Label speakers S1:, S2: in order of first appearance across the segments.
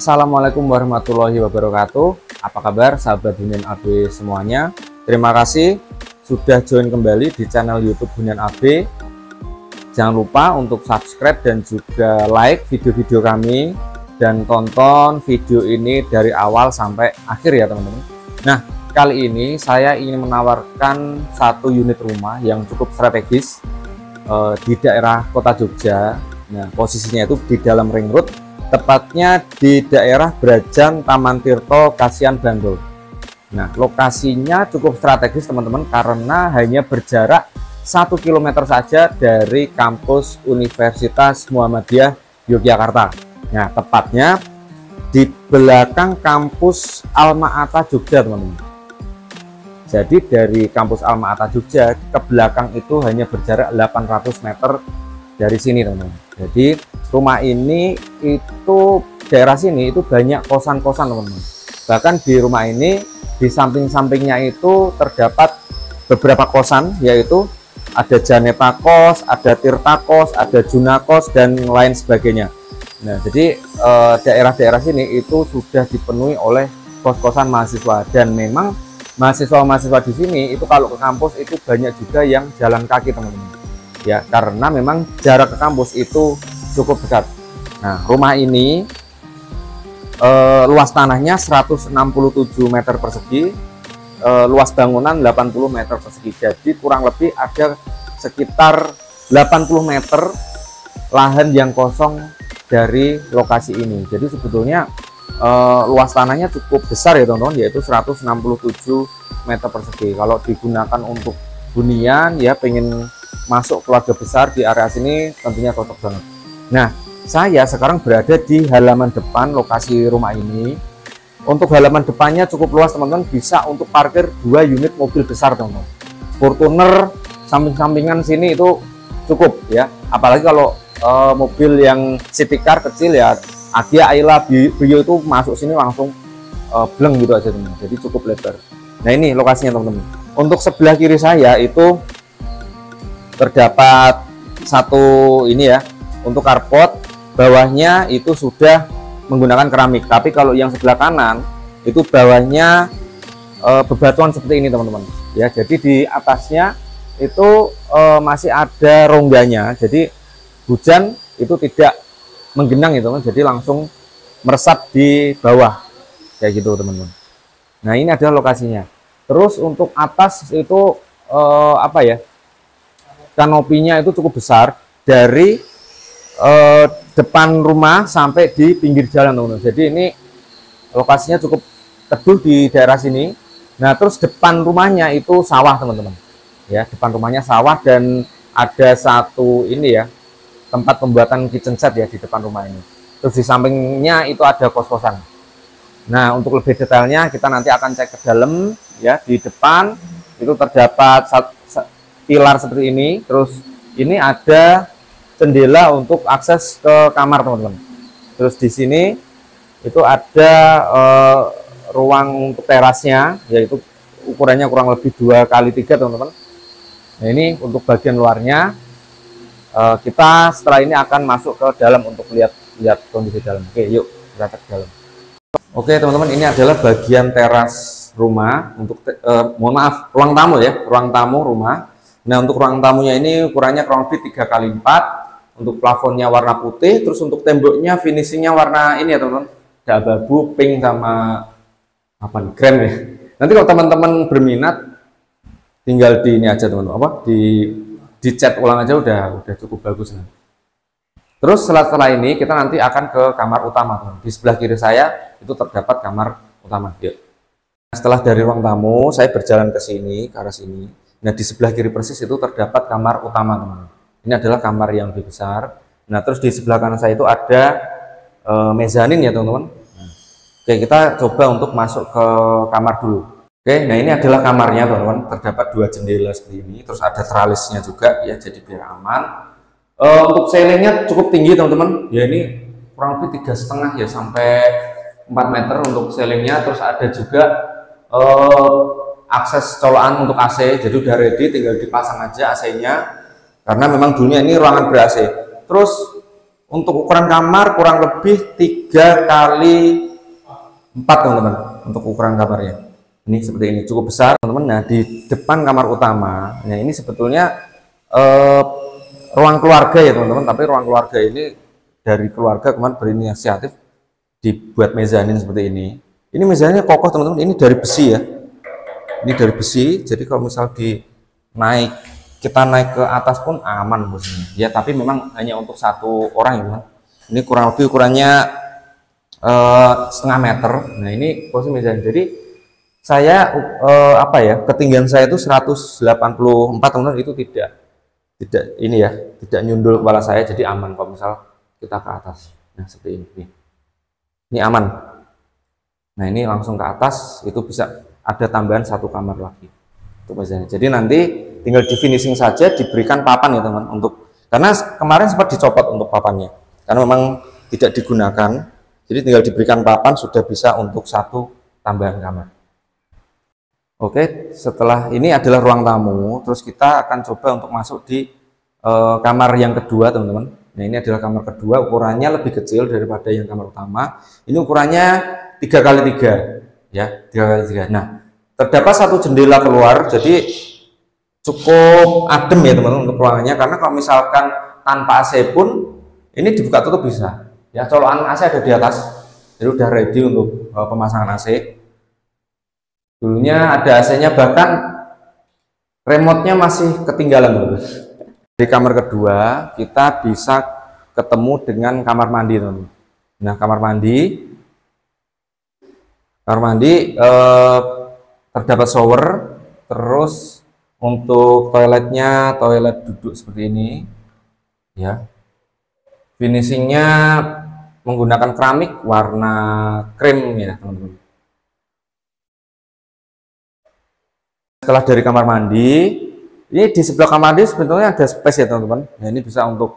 S1: Assalamualaikum warahmatullahi wabarakatuh. Apa kabar sahabat Hunian AB semuanya? Terima kasih sudah join kembali di channel YouTube Hunian AB. Jangan lupa untuk subscribe dan juga like video-video kami, dan tonton video ini dari awal sampai akhir ya teman-teman. Nah, kali ini saya ingin menawarkan satu unit rumah yang cukup strategis di daerah kota Jogja. Nah, posisinya itu di dalam ring road, tepatnya di daerah Brajan Taman Tirto Kasihan Bantul. Nah, lokasinya cukup strategis teman-teman karena hanya berjarak 1 km saja dari kampus Universitas Muhammadiyah Yogyakarta. Nah, tepatnya di belakang kampus Alma-Ata Jogja teman-teman. Jadi dari kampus Alma-Ata Jogja ke belakang itu hanya berjarak 800 meter dari sini teman-teman. Jadi rumah ini itu daerah sini itu banyak kosan-kosan teman-teman. Bahkan di rumah ini di samping-sampingnya itu terdapat beberapa kosan, yaitu ada Janeta Kos, ada Tirta Kos, ada Juna Kos, dan lain sebagainya. Nah, jadi daerah-daerah sini itu sudah dipenuhi oleh kos-kosan mahasiswa, dan memang mahasiswa-mahasiswa di sini itu kalau ke kampus itu banyak juga yang jalan kaki teman-teman. Ya, karena memang jarak ke kampus itu cukup dekat. Nah, rumah ini luas tanahnya 167 meter persegi, luas bangunan 80 meter persegi. Jadi kurang lebih ada sekitar 80 meter lahan yang kosong dari lokasi ini. Jadi sebetulnya luas tanahnya cukup besar ya teman-teman, yaitu 167 meter persegi. Kalau digunakan untuk hunian ya, pengen masuk keluarga besar di area sini tentunya cocok banget. Nah, saya sekarang berada di halaman depan lokasi rumah ini. Untuk halaman depannya cukup luas teman-teman, bisa untuk parkir 2 unit mobil besar teman-teman. Fortuner samping-sampingan sini itu cukup ya, apalagi kalau mobil yang city car kecil ya, Agia, Ayla, Brio itu masuk sini langsung bleng gitu aja teman-teman. Jadi cukup lebar. Nah, ini lokasinya teman-teman. Untuk sebelah kiri saya itu terdapat satu ini ya, untuk carport, bawahnya itu sudah menggunakan keramik. Tapi kalau yang sebelah kanan itu bawahnya bebatuan seperti ini teman-teman ya. Jadi di atasnya itu masih ada rongganya, jadi hujan itu tidak menggenang gitu, jadi langsung meresap di bawah kayak gitu teman-teman. Nah, ini adalah lokasinya. Terus untuk atas itu apa ya, kanopinya itu cukup besar dari depan rumah sampai di pinggir jalan teman-teman. Jadi ini lokasinya cukup teduh di daerah sini. Nah, terus depan rumahnya itu sawah teman-teman ya, depan rumahnya sawah, dan ada satu ini ya, tempat pembuatan kitchen set ya di depan rumah ini. Terus di sampingnya itu ada kos-kosan. Nah, untuk lebih detailnya kita nanti akan cek ke dalam ya. Di depan itu terdapat pilar seperti ini, terus ini ada jendela untuk akses ke kamar teman-teman. Terus di sini itu ada ruang untuk terasnya, yaitu ukurannya kurang lebih 2x3 teman-teman. Nah, ini untuk bagian luarnya. Kita setelah ini akan masuk ke dalam untuk lihat kondisi dalam. Oke, yuk kita cek ke dalam. Oke teman-teman, ini adalah bagian teras rumah. Untuk mohon maaf, ruang tamu ya, ruang tamu rumah. Nah, untuk ruang tamunya ini ukurannya kurang lebih 3x4. Untuk plafonnya warna putih, terus untuk temboknya finishingnya warna ini ya teman-teman, abu-abu, pink sama apa nih, krem ya. Nanti kalau teman-teman berminat tinggal di ini aja teman-teman, apa di cat ulang aja udah cukup bagus. Nah, terus setelah ini kita nanti akan ke kamar utama teman. Di sebelah kiri saya itu terdapat kamar utama. Yuk. Setelah dari ruang tamu saya berjalan ke sini, ke arah sini. Nah, di sebelah kiri persis itu terdapat kamar utama teman-teman. Ini adalah kamar yang lebih besar. Nah, terus di sebelah kanan saya itu ada mezanin ya teman-teman. Oke, kita coba untuk masuk ke kamar dulu. Oke, nah ini adalah kamarnya teman-teman. Terdapat 2 jendela seperti ini. Terus ada tralisnya juga ya, jadi biar aman. Untuk ceilingnya cukup tinggi teman-teman. Ya, ini kurang lebih 3,5 ya sampai 4 meter untuk ceilingnya. Terus ada juga akses colokan untuk AC. Jadi udah ready, tinggal dipasang aja AC-nya. Karena memang dulunya ini ruangan ber-AC. Terus Untuk ukuran kamar kurang lebih 3 kali 4 teman-teman, untuk ukuran kamarnya. Ini seperti ini, cukup besar teman-teman. Nah, di depan kamar utama, nah ini sebetulnya ruang keluarga ya teman-teman, tapi ruang keluarga ini dari keluarga kemarin berinisiatif dibuat mezanin seperti ini. Ini mezaninnya kokoh teman-teman, ini dari besi ya. Ini dari besi, jadi kalau misal kita naik ke atas pun aman posisinya. Ya, tapi memang hanya untuk satu orang ya. Ini kurang lebih ukurannya setengah meter. Nah, ini posisi mezanin. Jadi saya ketinggian saya itu 184 teman-teman, itu tidak ini ya, tidak nyundul kepala saya, jadi aman kalau misal kita ke atas. Nah, seperti ini. Ini aman. Nah, ini langsung ke atas, itu bisa ada tambahan satu kamar lagi untuk mezanin. Jadi nanti tinggal di finishing saja, diberikan papan ya teman, karena kemarin sempat dicopot untuk papannya karena memang tidak digunakan. Jadi tinggal diberikan papan, sudah bisa untuk satu tambahan kamar. Oke, setelah ini adalah ruang tamu, terus kita akan coba untuk masuk di kamar yang kedua teman-teman. Nah, ini adalah kamar kedua, ukurannya lebih kecil daripada yang kamar utama. Ini ukurannya 3x3 ya, 3x3. Nah, terdapat satu jendela keluar, jadi cukup adem ya teman-teman untuk ruangannya, karena kalau misalkan tanpa AC pun ini dibuka tutup bisa ya. Colokan AC ada di atas, jadi udah ready untuk pemasangan AC. Dulunya ada AC-nya, bahkan remote-nya masih ketinggalan teman-teman. Di kamar kedua kita bisa ketemu dengan kamar mandi teman-teman. Nah, kamar mandi terdapat shower, terus untuk toiletnya toilet duduk seperti ini ya. Finishingnya menggunakan keramik warna krem ya teman-teman. Setelah dari kamar mandi, ini di sebelah kamar mandi sebetulnya ada space ya teman-teman. Nah, ini bisa untuk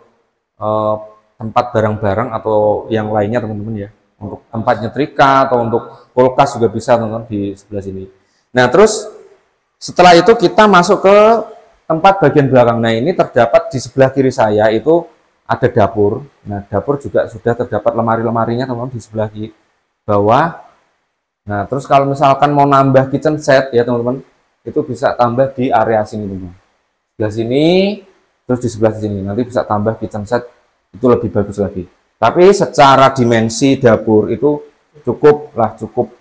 S1: tempat barang-barang atau yang lainnya teman-teman ya. Untuk tempat nyetrika atau untuk kulkas juga bisa teman-teman di sebelah sini. Nah, terus setelah itu kita masuk ke tempat bagian belakang. Nah, ini terdapat di sebelah kiri saya itu ada dapur. Nah, dapur juga sudah terdapat lemari-lemarinya teman-teman di sebelah bawah. Nah, terus kalau misalkan mau nambah kitchen set ya teman-teman, itu bisa tambah di area sini teman-teman. Sebelah sini, terus di sebelah sini nanti bisa tambah kitchen set, itu lebih bagus lagi. Tapi secara dimensi dapur itu cukup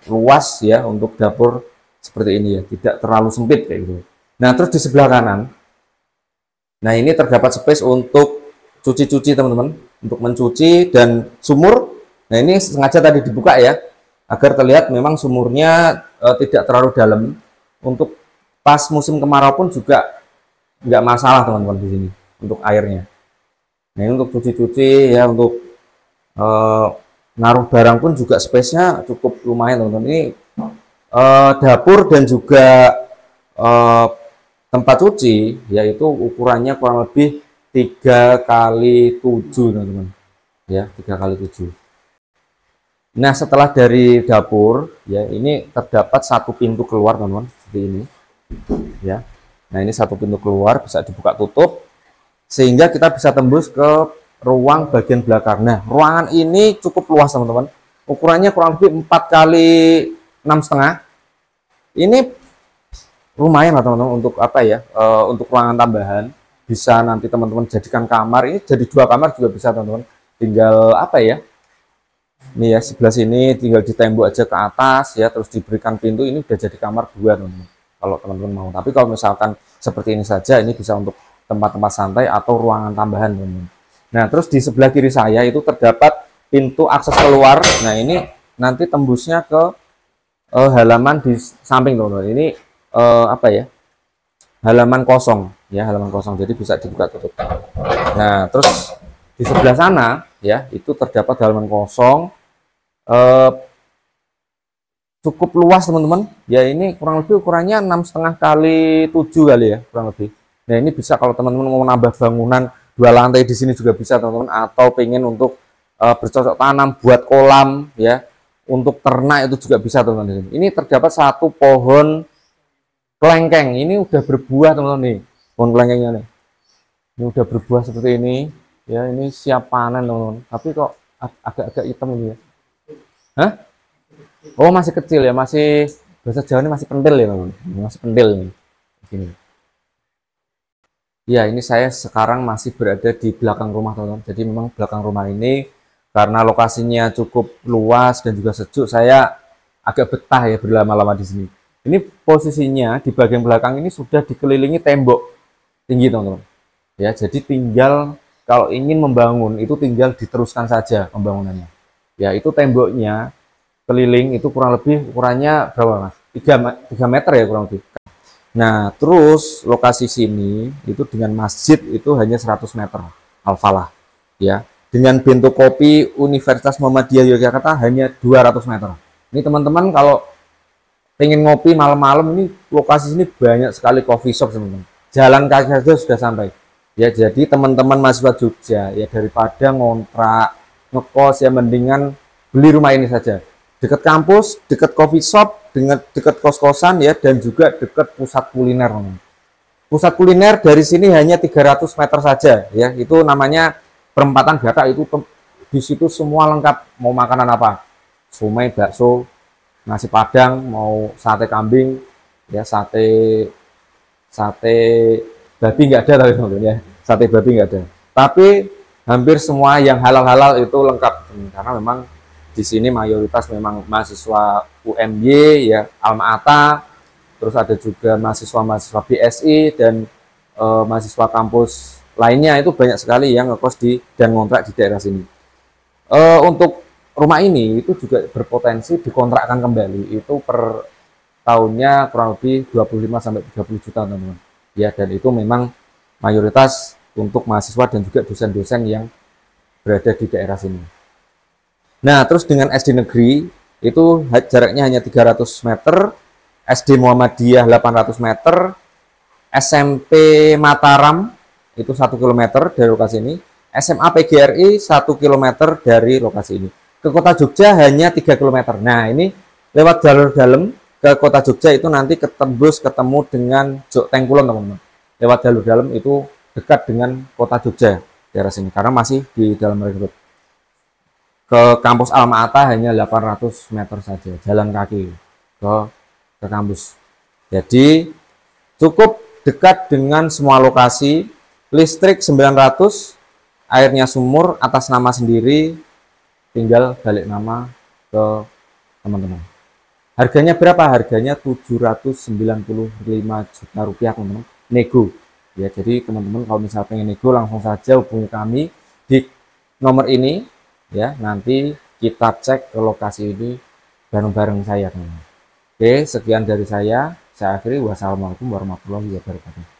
S1: luas ya untuk dapur seperti ini ya, tidak terlalu sempit kayak gitu. Nah, terus di sebelah kanan, nah ini terdapat space untuk cuci-cuci teman-teman, untuk mencuci dan sumur. Nah, ini sengaja tadi dibuka ya, agar terlihat memang sumurnya tidak terlalu dalam. Untuk pas musim kemarau pun juga nggak masalah teman-teman di sini untuk airnya. Nah, ini untuk cuci-cuci ya, untuk naruh barang pun juga space-nya cukup lumayan teman-teman. Ini dapur dan juga tempat cuci yaitu ukurannya kurang lebih 3x7 teman-teman ya, 3x7. Nah, setelah dari dapur ya, ini terdapat satu pintu keluar teman-teman seperti ini ya. Nah, ini satu pintu keluar bisa dibuka tutup sehingga kita bisa tembus ke ruang bagian belakang. Nah, ruangan ini cukup luas teman-teman, ukurannya kurang lebih 4x6,5. Ini lumayan lah teman-teman untuk untuk ruangan tambahan. Bisa nanti teman-teman jadikan kamar, ini jadi 2 kamar juga bisa teman-teman. Tinggal ini ya, sebelah sini tinggal ditembok aja ke atas ya, terus diberikan pintu, ini udah jadi kamar 2 teman-teman kalau teman-teman mau. Tapi kalau misalkan seperti ini saja, ini bisa untuk tempat-tempat santai atau ruangan tambahan teman-teman. Nah, terus di sebelah kiri saya itu terdapat pintu akses keluar. Nah, ini nanti tembusnya ke halaman di samping teman-teman. Ini halaman kosong ya, halaman kosong, jadi bisa dibuka tutup. Nah, terus di sebelah sana ya, itu terdapat halaman kosong, cukup luas teman-teman ya. Ini kurang lebih ukurannya 6,5x7 kali ya, kurang lebih. Nah, ini bisa kalau teman-teman mau nambah bangunan 2 lantai di sini juga bisa teman-teman, atau pengen untuk bercocok tanam buat kolam ya, untuk ternak itu juga bisa teman-teman. Ini terdapat satu pohon kelengkeng, ini udah berbuah teman-teman nih, pohon kelengkengnya nih. Ini udah berbuah seperti ini Ya, ini siap panen, teman-teman. Tapi kok agak-agak hitam ini ya. Hah? Oh, masih kecil ya, masih bahasa Jawa ini masih pentil ya, teman-teman. Masih pentil nih. Gini. Ya, ini saya sekarang masih berada di belakang rumah, teman-teman. Jadi memang belakang rumah ini karena lokasinya cukup luas dan juga sejuk, saya agak betah ya berlama-lama di sini. Ini posisinya di bagian belakang ini sudah dikelilingi tembok tinggi, teman-teman. Ya, jadi tinggal kalau ingin membangun itu tinggal diteruskan saja pembangunannya. Ya, itu temboknya keliling itu kurang lebih ukurannya berapa, Mas? 3 meter ya kurang lebih. Nah, terus lokasi sini itu dengan masjid itu hanya 100 meter, Al-Falah. Ya, dengan bentuk kopi Universitas Muhammadiyah Yogyakarta hanya 200 meter. Ini teman-teman kalau pengen ngopi malam-malam, ini lokasi sini banyak sekali coffee shop, teman-teman. Jalan kaki saja sudah sampai. Ya, jadi teman-teman mahasiswa Jogja ya daripada ngontrak, ngekos ya mendingan beli rumah ini saja. Dekat kampus, dekat coffee shop, dengan dekat kos-kosan ya, dan juga dekat pusat kuliner. Pusat kuliner dari sini hanya 300 meter saja ya. Itu namanya perempatan Gata. Itu di situ semua lengkap, mau makanan apa? Somai, bakso, nasi padang, mau sate kambing, ya sate babi nggak ada, tapi ya sate babi nggak ada. Tapi hampir semua yang halal-halal itu lengkap, karena memang di sini mayoritas memang mahasiswa UMY ya, Alma-Ata, terus ada juga mahasiswa-mahasiswa BSI dan mahasiswa kampus lainnya, itu banyak sekali yang ngekos di dan ngontrak di daerah sini. Untuk rumah ini itu juga berpotensi dikontrakkan kembali, itu per tahunnya kurang lebih 25 sampai 30 juta, teman-teman. Ya, dan itu memang mayoritas untuk mahasiswa dan juga dosen-dosen yang berada di daerah sini. Nah, terus dengan SD negeri itu jaraknya hanya 300 meter, SD Muhammadiyah 800 meter, SMP Mataram itu 1 km dari lokasi ini, SMA PGRI 1 km dari lokasi ini. Ke kota Jogja hanya 3 km. Nah, ini lewat jalur dalam ke kota Jogja itu nanti ketemu dengan Jok Tengkulon, teman-teman. Lewat jalur dalam itu dekat dengan kota Jogja daerah sini, karena masih di dalam rekrut. Ke kampus Alma-Ata hanya 800 meter saja jalan kaki ke kampus. Jadi cukup dekat dengan semua lokasi. Listrik 900, airnya sumur atas nama sendiri, tinggal balik nama ke teman-teman. Harganya berapa? Harganya 795 juta rupiah, teman-teman. Nego. Ya, jadi teman-teman kalau misalnya pengen nego langsung saja hubungi kami di nomor ini. Ya, nanti kita cek ke lokasi ini bareng-bareng saya, teman-teman. Oke, sekian dari saya akhiri. Wassalamualaikum warahmatullahi wabarakatuh.